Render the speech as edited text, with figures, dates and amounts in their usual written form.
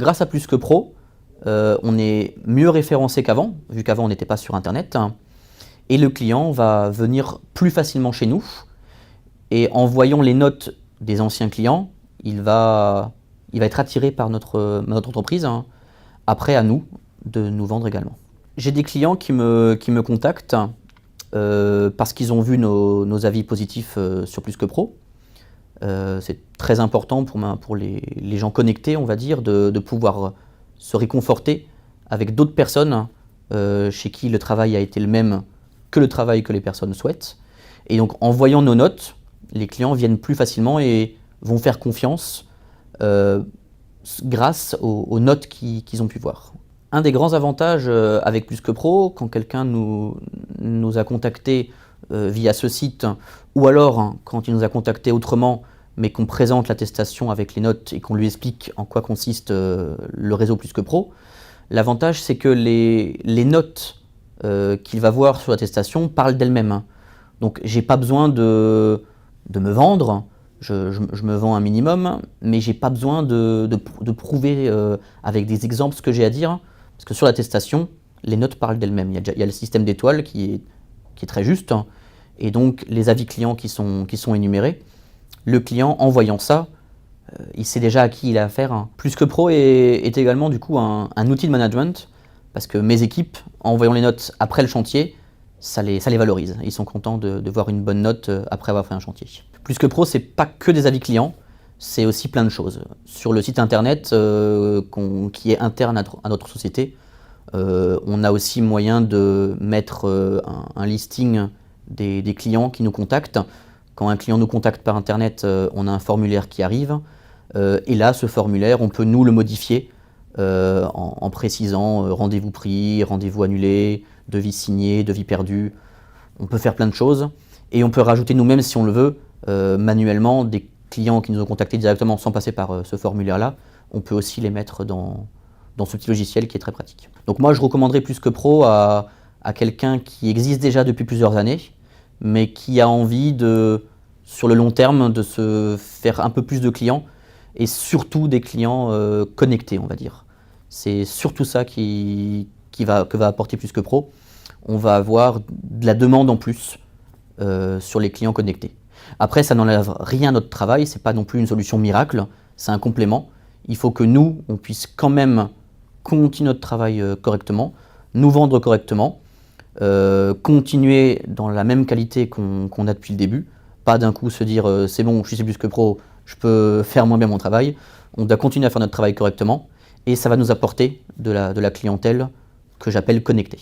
grâce à Plus que Pro, on est mieux référencé qu'avant, vu qu'avant on n'était pas sur Internet. Et le client va venir plus facilement chez nous. Et en voyant les notes des anciens clients, il va être attiré par notre entreprise. Après, à nous de nous vendre également. J'ai des clients qui me contactent parce qu'ils ont vu nos avis positifs sur Plus que Pro. C'est très important pour les gens connectés, on va dire, de pouvoir se réconforter avec d'autres personnes chez qui le travail a été le même que le travail que les personnes souhaitent. Et donc, en voyant nos notes, les clients viennent plus facilement et vont faire confiance grâce aux notes qu'ils ont pu voir. Un des grands avantages avec Plus que Pro, quand quelqu'un nous a contactés via ce site, ou alors quand il nous a contactés autrement, mais qu'on présente l'attestation avec les notes et qu'on lui explique en quoi consiste le réseau Plus que Pro, l'avantage c'est que les notes qu'il va voir sur l'attestation parlent d'elles-mêmes. Donc j'ai pas besoin de me vendre, je me vends un minimum, mais j'ai pas besoin de prouver avec des exemples ce que j'ai à dire, parce que sur l'attestation, les notes parlent d'elles-mêmes. Il y a le système d'étoiles qui est très juste, et donc les avis clients qui sont énumérés. Le client, en voyant ça, il sait déjà à qui il a affaire. Plus que Pro est également du coup un outil de management, parce que mes équipes, en voyant les notes après le chantier, ça les valorise. Ils sont contents de voir une bonne note après avoir fait un chantier. Plus que Pro, c'est pas que des avis clients, c'est aussi plein de choses. Sur le site internet qui est interne à notre société, on a aussi moyen de mettre un listing des clients qui nous contactent. Quand un client nous contacte par internet, on a un formulaire qui arrive. Et là, ce formulaire, on peut nous le modifier en précisant rendez-vous pris, rendez-vous annulé, devis signé, devis perdu. On peut faire plein de choses. Et on peut rajouter nous-mêmes, si on le veut, manuellement, des clients qui nous ont contactés directement sans passer par ce formulaire-là. On peut aussi les mettre dans ce petit logiciel qui est très pratique. Donc moi, je recommanderais Plus que Pro à quelqu'un qui existe déjà depuis plusieurs années, mais qui a envie sur le long terme, de se faire un peu plus de clients, et surtout des clients connectés, on va dire. C'est surtout ça que va apporter Plus que Pro. On va avoir de la demande en plus sur les clients connectés. Après, ça n'enlève rien à notre travail, c'est pas non plus une solution miracle, c'est un complément. Il faut que nous, on puisse quand même continuer notre travail correctement, nous vendre correctement, continuer dans la même qualité qu'on a depuis le début, pas d'un coup se dire c'est bon, je suis chez Plus que Pro, je peux faire moins bien mon travail. On doit continuer à faire notre travail correctement et ça va nous apporter de la clientèle que j'appelle connectée.